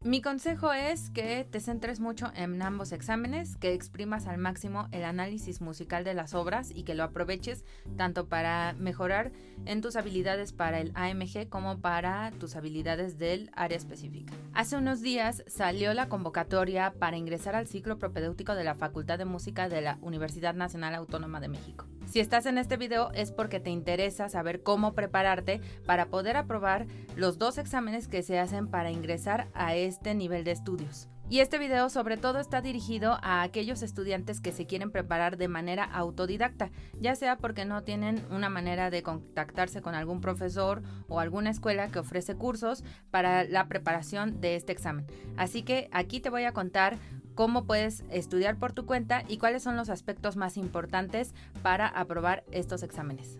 Mi consejo es que te centres mucho en ambos exámenes, que exprimas al máximo el análisis musical de las obras y que lo aproveches tanto para mejorar en tus habilidades para el AMG como para tus habilidades del área específica. Hace unos días salió la convocatoria para ingresar al ciclo propedéutico de la Facultad de Música de la Universidad Nacional Autónoma de México. Si estás en este video es porque te interesa saber cómo prepararte para poder aprobar los 2 exámenes que se hacen para ingresar a este nivel de estudios. Y este video sobre todo está dirigido a aquellos estudiantes que se quieren preparar de manera autodidacta, ya sea porque no tienen una manera de contactarse con algún profesor o alguna escuela que ofrece cursos para la preparación de este examen. Así que aquí te voy a contar cómo puedes estudiar por tu cuenta y cuáles son los aspectos más importantes para aprobar estos exámenes.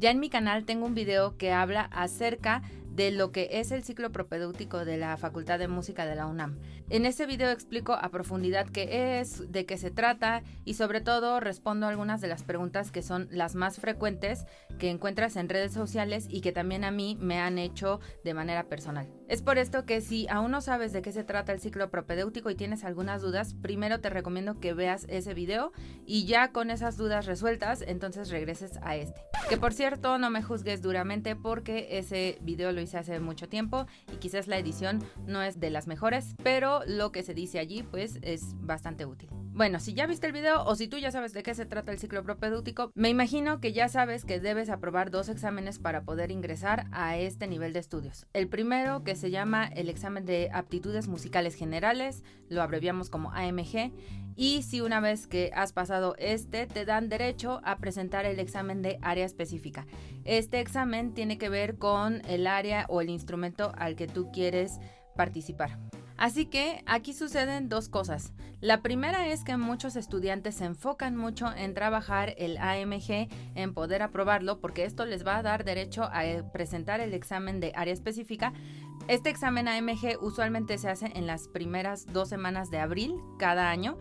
Ya en mi canal tengo un video que habla acerca de lo que es el ciclo propedéutico de la Facultad de Música de la UNAM. En ese video explico a profundidad qué es, de qué se trata y sobre todo respondo algunas de las preguntas que son las más frecuentes que encuentras en redes sociales y que también a mí me han hecho de manera personal. Es por esto que si aún no sabes de qué se trata el ciclo propedéutico y tienes algunas dudas, primero te recomiendo que veas ese video y ya con esas dudas resueltas, entonces regreses a este. Que por cierto, no me juzgues duramente porque ese video lo hice hace mucho tiempo y quizás la edición no es de las mejores, pero lo que se dice allí pues es bastante útil. Bueno, si ya viste el video o si tú ya sabes de qué se trata el ciclo propedéutico, me imagino que ya sabes que debes aprobar 2 exámenes para poder ingresar a este nivel de estudios. El primero, que se llama el examen de aptitudes musicales generales, lo abreviamos como AMG, y si una vez que has pasado te dan derecho a presentar el examen de área específica. Este examen tiene que ver con el área o el instrumento al que tú quieres participar. Así que aquí suceden 2 cosas. La primera es que muchos estudiantes se enfocan mucho en trabajar el AMG, en poder aprobarlo, porque esto les va a dar derecho a presentar el examen de área específica. Este examen AMG usualmente se hace en las primeras 2 semanas de abril cada año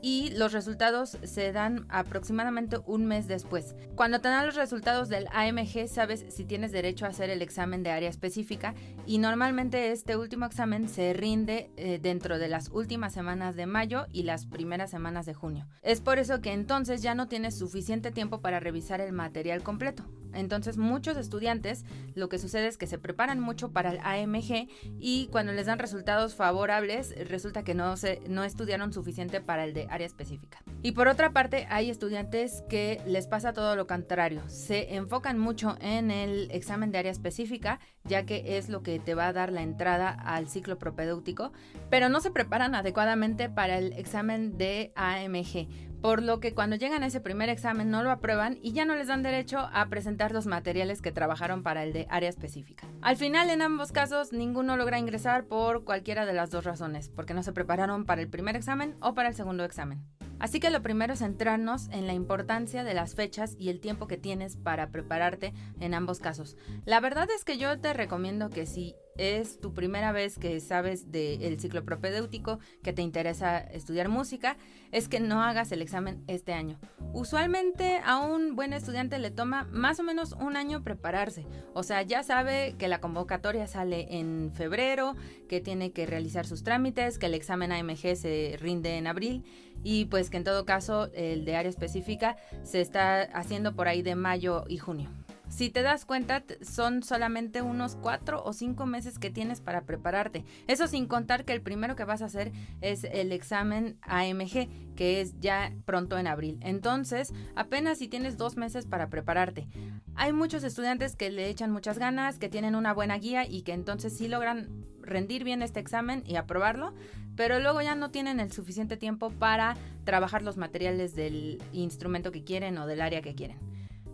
y los resultados se dan aproximadamente un mes después. Cuando te dan los resultados del AMG, sabes si tienes derecho a hacer el examen de área específica y normalmente este último examen se rinde dentro de las últimas semanas de mayo y las primeras semanas de junio. Es por eso que entonces ya no tienes suficiente tiempo para revisar el material completo. Entonces muchos estudiantes lo que sucede es que se preparan mucho para el AMG y cuando les dan resultados favorables resulta que no estudiaron suficiente para el de área específica. Y por otra parte hay estudiantes que les pasa todo lo contrario, se enfocan mucho en el examen de área específica ya que es lo que te va a dar la entrada al ciclo propedéutico, pero no se preparan adecuadamente para el examen de AMG. Por lo que cuando llegan a ese primer examen no lo aprueban y ya no les dan derecho a presentar los materiales que trabajaron para el de área específica. Al final, en ambos casos, ninguno logra ingresar por cualquiera de las 2 razones, porque no se prepararon para el primer examen o para el segundo examen. Así que lo primero es centrarnos en la importancia de las fechas y el tiempo que tienes para prepararte en ambos casos. La verdad es que yo te recomiendo que si es tu primera vez que sabes del ciclo propedéutico, que te interesa estudiar música, es que no hagas el examen este año. Usualmente a un buen estudiante le toma más o menos un año prepararse. O sea, ya sabe que la convocatoria sale en febrero, que tiene que realizar sus trámites, que el examen AMG se rinde en abril y pues que en todo caso el de área específica se está haciendo por ahí de mayo y junio. Si te das cuenta, son solamente unos 4 o 5 meses que tienes para prepararte. Eso sin contar que el primero que vas a hacer es el examen AMG, que es ya pronto en abril. Entonces, apenas si tienes 2 meses para prepararte. Hay muchos estudiantes que le echan muchas ganas, que tienen una buena guía y que entonces sí logran rendir bien este examen y aprobarlo, pero luego ya no tienen el suficiente tiempo para trabajar los materiales del instrumento que quieren o del área que quieren.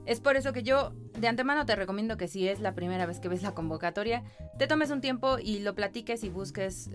Es por eso que yo de antemano te recomiendo que si es la primera vez que ves la convocatoria, te tomes un tiempo y lo platiques y busques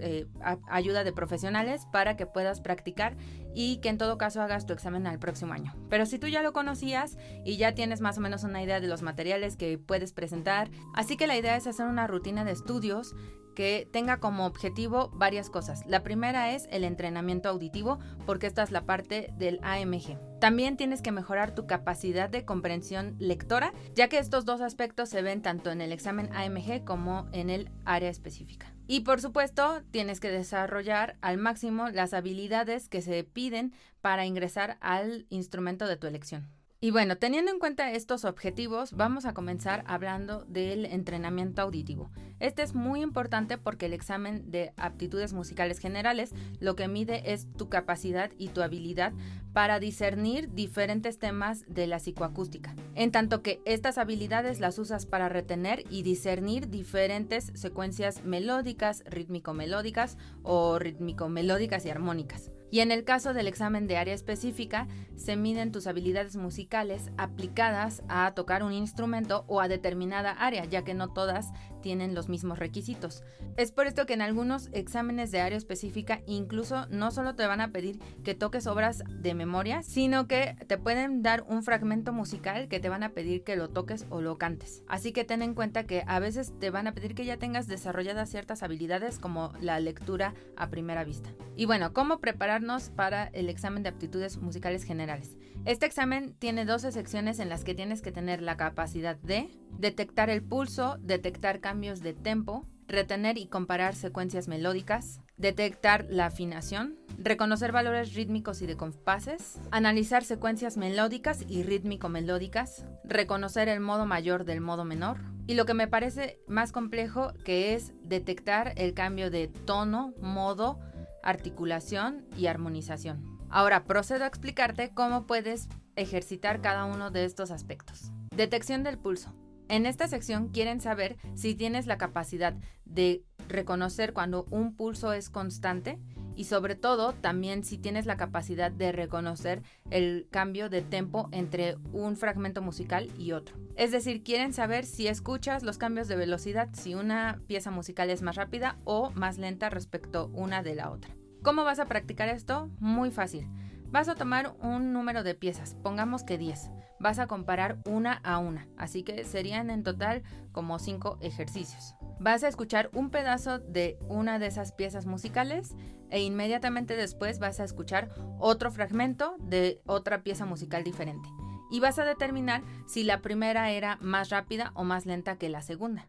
ayuda de profesionales para que puedas practicar y que en todo caso hagas tu examen al próximo año. Pero si tú ya lo conocías y ya tienes más o menos una idea de los materiales que puedes presentar, así que la idea es hacer una rutina de estudios que tenga como objetivo varias cosas. La primera es el entrenamiento auditivo, porque esta es la parte del AMG. También tienes que mejorar tu capacidad de comprensión lectora, ya que estos dos aspectos se ven tanto en el examen AMG como en el área específica. Y por supuesto, tienes que desarrollar al máximo las habilidades que se piden para ingresar al instrumento de tu elección. Y bueno, teniendo en cuenta estos objetivos, vamos a comenzar hablando del entrenamiento auditivo. Este es muy importante porque el examen de aptitudes musicales generales lo que mide es tu capacidad y tu habilidad para discernir diferentes temas de la psicoacústica, en tanto que estas habilidades las usas para retener y discernir diferentes secuencias melódicas, rítmico-melódicas o rítmico-melódicas y armónicas. Y en el caso del examen de área específica, se miden tus habilidades musicales aplicadas a tocar un instrumento o a determinada área, ya que no todas tienen los mismos requisitos. Es por esto que en algunos exámenes de área específica incluso no solo te van a pedir que toques obras de memoria, sino que te pueden dar un fragmento musical que te van a pedir que lo toques o lo cantes. Así que ten en cuenta que a veces te van a pedir que ya tengas desarrolladas ciertas habilidades como la lectura a primera vista. Y bueno, ¿cómo prepararnos para el examen de aptitudes musicales generales? Este examen tiene 12 secciones en las que tienes que tener la capacidad de detectar el pulso, detectar cambios de tempo, retener y comparar secuencias melódicas, detectar la afinación, reconocer valores rítmicos y de compases, analizar secuencias melódicas y rítmico-melódicas, reconocer el modo mayor del modo menor, y lo que me parece más complejo que es detectar el cambio de tono, modo, articulación y armonización. Ahora procedo a explicarte cómo puedes ejercitar cada uno de estos aspectos. Detección del pulso. En esta sección quieren saber si tienes la capacidad de reconocer cuando un pulso es constante y sobre todo también si tienes la capacidad de reconocer el cambio de tempo entre un fragmento musical y otro. Es decir, quieren saber si escuchas los cambios de velocidad, si una pieza musical es más rápida o más lenta respecto una de la otra. ¿Cómo vas a practicar esto? Muy fácil. Vas a tomar un número de piezas, pongamos que 10. Vas a comparar una a una, así que serían en total como 5 ejercicios. Vas a escuchar un pedazo de una de esas piezas musicales e inmediatamente después vas a escuchar otro fragmento de otra pieza musical diferente. Y vas a determinar si la primera era más rápida o más lenta que la segunda.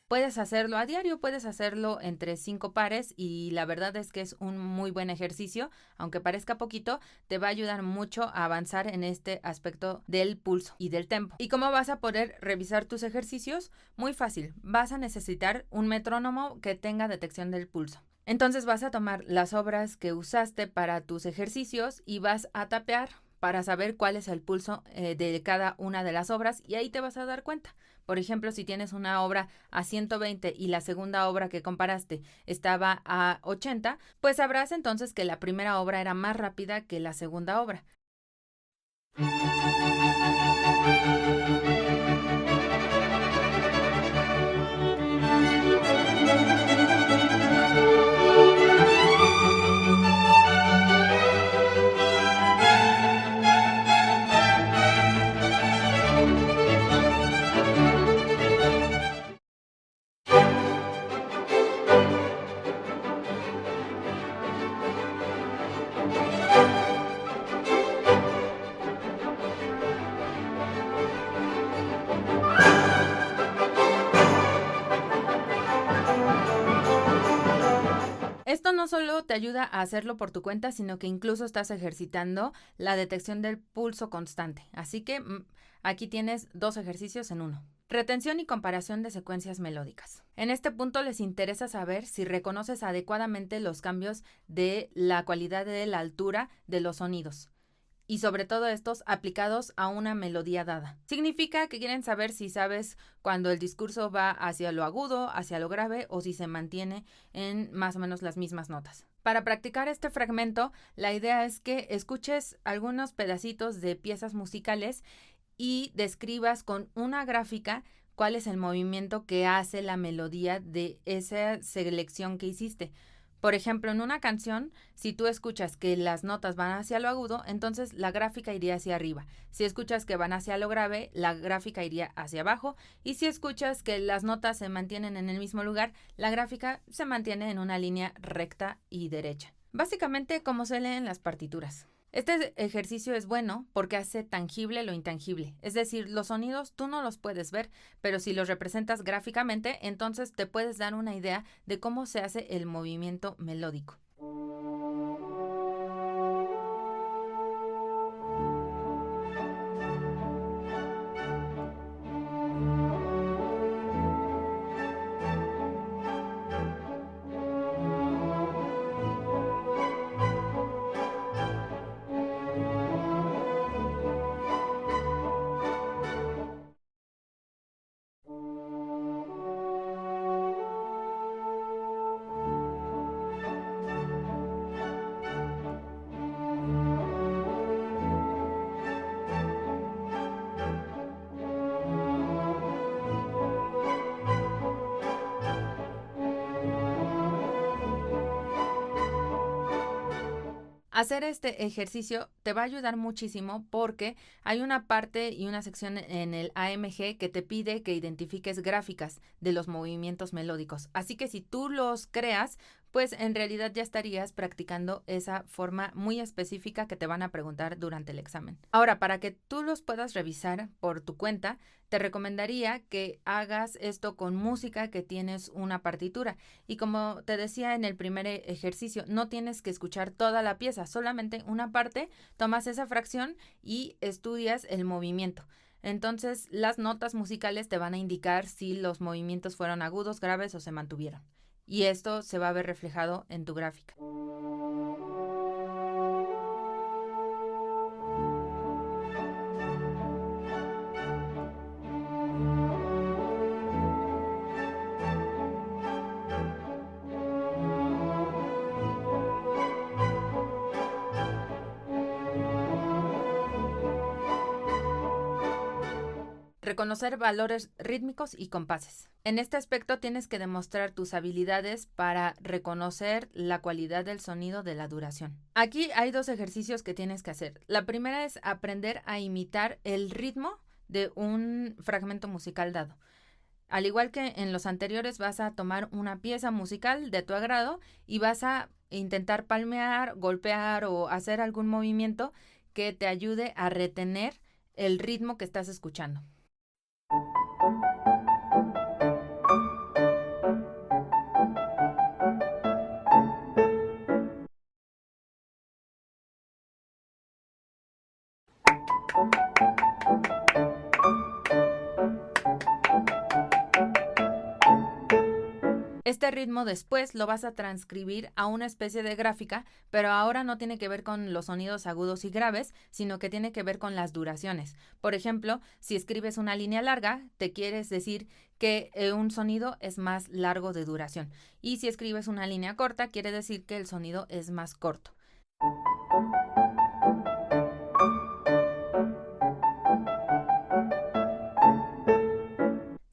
Puedes hacerlo a diario, puedes hacerlo entre 5 pares y la verdad es que es un muy buen ejercicio, aunque parezca poquito, te va a ayudar mucho a avanzar en este aspecto del pulso y del tempo. ¿Y cómo vas a poder revisar tus ejercicios? Muy fácil, vas a necesitar un metrónomo que tenga detección del pulso. Entonces vas a tomar las obras que usaste para tus ejercicios y vas a tapear para saber cuál es el pulso de cada una de las obras y ahí te vas a dar cuenta. Por ejemplo, si tienes una obra a 120 y la segunda obra que comparaste estaba a 80, pues sabrás entonces que la primera obra era más rápida que la segunda obra. te ayuda a hacerlo por tu cuenta, sino que incluso estás ejercitando la detección del pulso constante. Así que aquí tienes 2 ejercicios en uno. Retención y comparación de secuencias melódicas. En este punto les interesa saber si reconoces adecuadamente los cambios de la cualidad de la altura de los sonidos, y sobre todo estos aplicados a una melodía dada. Significa que quieren saber si sabes cuando el discurso va hacia lo agudo, hacia lo grave, o si se mantiene en más o menos las mismas notas. Para practicar este fragmento, la idea es que escuches algunos pedacitos de piezas musicales y describas con una gráfica cuál es el movimiento que hace la melodía de esa selección que hiciste. Por ejemplo, en una canción, si tú escuchas que las notas van hacia lo agudo, entonces la gráfica iría hacia arriba. Si escuchas que van hacia lo grave, la gráfica iría hacia abajo. Y si escuchas que las notas se mantienen en el mismo lugar, la gráfica se mantiene en una línea recta y derecha. Básicamente, como se leen las partituras. Este ejercicio es bueno porque hace tangible lo intangible, es decir, los sonidos tú no los puedes ver, pero si los representas gráficamente, entonces te puedes dar una idea de cómo se hace el movimiento melódico. Hacer este ejercicio te va a ayudar muchísimo porque hay una parte y una sección en el AMG que te pide que identifiques gráficas de los movimientos melódicos. Así que si tú los creas, pues en realidad ya estarías practicando esa forma muy específica que te van a preguntar durante el examen. Ahora, para que tú los puedas revisar por tu cuenta, te recomendaría que hagas esto con música que tienes una partitura. Y como te decía en el primer ejercicio, no tienes que escuchar toda la pieza, solamente una parte, tomas esa fracción y estudias el movimiento. Entonces, las notas musicales te van a indicar si los movimientos fueron agudos, graves o se mantuvieron. Y esto se va a ver reflejado en tu gráfica. Reconocer valores rítmicos y compases. En este aspecto tienes que demostrar tus habilidades para reconocer la cualidad del sonido de la duración. Aquí hay 2 ejercicios que tienes que hacer. La primera es aprender a imitar el ritmo de un fragmento musical dado. Al igual que en los anteriores, vas a tomar una pieza musical de tu agrado y vas a intentar palmear, golpear o hacer algún movimiento que te ayude a retener el ritmo que estás escuchando. Este ritmo después lo vas a transcribir a una especie de gráfica, pero ahora no tiene que ver con los sonidos agudos y graves, sino que tiene que ver con las duraciones. Por ejemplo, si escribes una línea larga, te quieres decir que un sonido es más largo de duración. Y si escribes una línea corta, quiere decir que el sonido es más corto.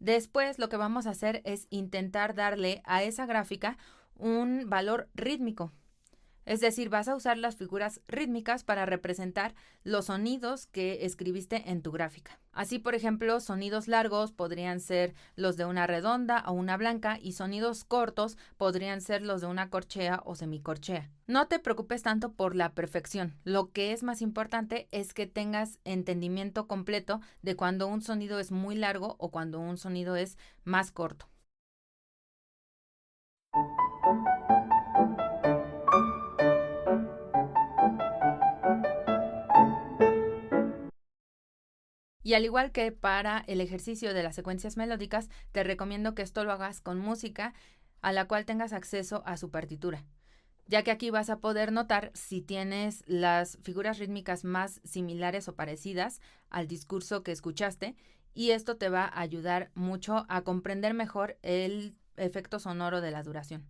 Después lo que vamos a hacer es intentar darle a esa gráfica un valor rítmico. Es decir, vas a usar las figuras rítmicas para representar los sonidos que escribiste en tu gráfica. Así, por ejemplo, sonidos largos podrían ser los de una redonda o una blanca y sonidos cortos podrían ser los de una corchea o semicorchea. No te preocupes tanto por la perfección. Lo que es más importante es que tengas entendimiento completo de cuando un sonido es muy largo o cuando un sonido es más corto. Y al igual que para el ejercicio de las secuencias melódicas, te recomiendo que esto lo hagas con música a la cual tengas acceso a su partitura, ya que aquí vas a poder notar si tienes las figuras rítmicas más similares o parecidas al discurso que escuchaste, y esto te va a ayudar mucho a comprender mejor el efecto sonoro de la duración.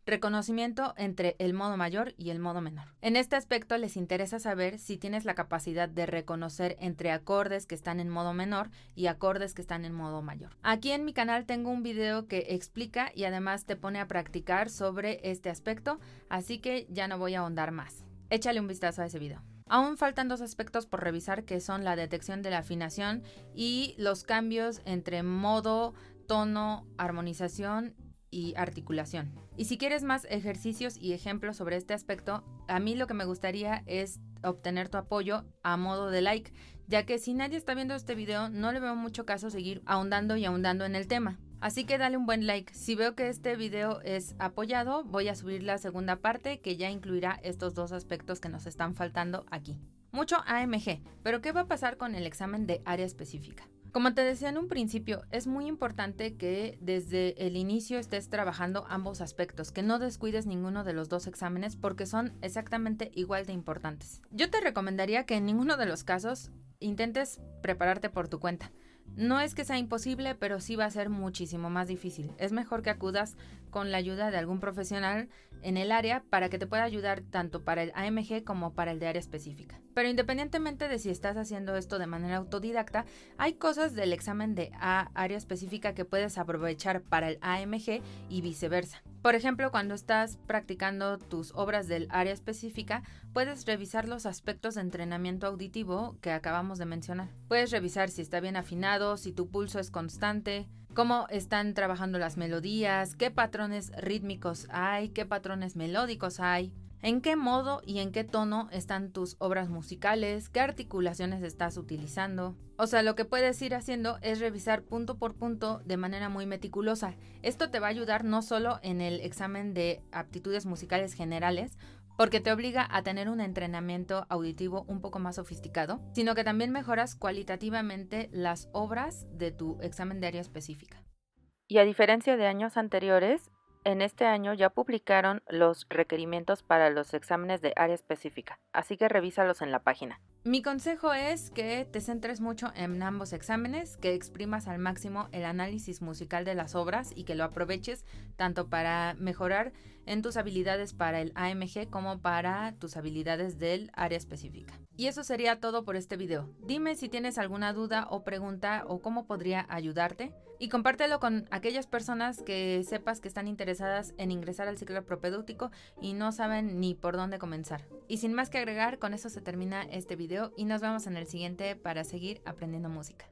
Reconocimiento entre el modo mayor y el modo menor. En este aspecto les interesa saber si tienes la capacidad de reconocer entre acordes que están en modo menor y acordes que están en modo mayor. Aquí en mi canal tengo un video que explica y además te pone a practicar sobre este aspecto, así que ya no voy a ahondar más. Échale un vistazo a ese video. Aún faltan 2 aspectos por revisar, que son la detección de la afinación y los cambios entre modo, tono, armonización y articulación. Y si quieres más ejercicios y ejemplos sobre este aspecto, a mí lo que me gustaría es obtener tu apoyo a modo de like, ya que si nadie está viendo este video, no le veo mucho caso seguir ahondando y ahondando en el tema. Así que dale un buen like. Si veo que este video es apoyado, voy a subir la segunda parte que ya incluirá estos 2 aspectos que nos están faltando aquí. Mucho AMG, pero ¿qué va a pasar con el examen de área específica? Como te decía en un principio, es muy importante que desde el inicio estés trabajando ambos aspectos, que no descuides ninguno de los 2 exámenes porque son exactamente igual de importantes. Yo te recomendaría que en ninguno de los casos intentes prepararte por tu cuenta. No es que sea imposible, pero sí va a ser muchísimo más difícil. Es mejor que acudas con la ayuda de algún profesional en el área para que te pueda ayudar tanto para el AMG como para el de área específica. Pero independientemente de si estás haciendo esto de manera autodidacta, hay cosas del examen de área específica que puedes aprovechar para el AMG y viceversa. Por ejemplo, cuando estás practicando tus obras del área específica, puedes revisar los aspectos de entrenamiento auditivo que acabamos de mencionar. Puedes revisar si está bien afinado, si tu pulso es constante, cómo están trabajando las melodías, qué patrones rítmicos hay, qué patrones melódicos hay, en qué modo y en qué tono están tus obras musicales, qué articulaciones estás utilizando. O sea, lo que puedes ir haciendo es revisar punto por punto de manera muy meticulosa. Esto te va a ayudar no solo en el examen de aptitudes musicales generales, porque te obliga a tener un entrenamiento auditivo un poco más sofisticado, sino que también mejoras cualitativamente las obras de tu examen de área específica. Y a diferencia de años anteriores, en este año ya publicaron los requerimientos para los exámenes de área específica, así que revísalos en la página. Mi consejo es que te centres mucho en ambos exámenes, que exprimas al máximo el análisis musical de las obras y que lo aproveches tanto para mejorar en tus habilidades para el AMG como para tus habilidades del área específica. Y eso sería todo por este video. Dime si tienes alguna duda o pregunta o cómo podría ayudarte y compártelo con aquellas personas que sepas que están interesadas en ingresar al ciclo propedéutico y no saben ni por dónde comenzar. Y sin más que agregar, con eso se termina este video y nos vemos en el siguiente para seguir aprendiendo música.